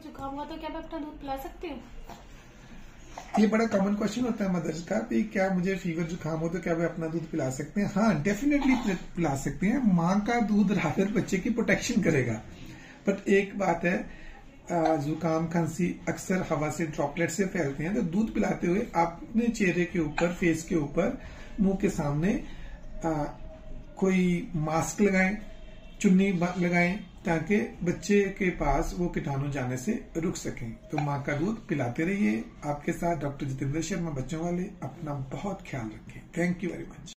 जुकाम हुआ तो क्या मैं अपना दूध पिला सकती हूँ? ये बड़ा कॉमन क्वेश्चन होता है मदर्स का कि क्या मुझे फीवर जुकाम हो तो क्या वे अपना दूध पिला सकते हैं? हाँ, डेफिनेटली पिला सकते हैं। माँ का दूध रादर बच्चे की प्रोटेक्शन करेगा। बट एक बात है, जुकाम खांसी अक्सर हवा से ड्रॉपलेट से फैलते हैं, तो दूध पिलाते हुए आप अपने चेहरे के ऊपर, फेस के ऊपर, मुंह के सामने कोई मास्क लगाएं, चुन्नी लगाएं, ताकि बच्चे के पास वो कीटाणु जाने से रुक सकें। तो माँ का दूध पिलाते रहिए। आपके साथ डॉक्टर जितेंद्र शर्मा, बच्चों वाले। अपना बहुत ख्याल रखें। Thank you very much.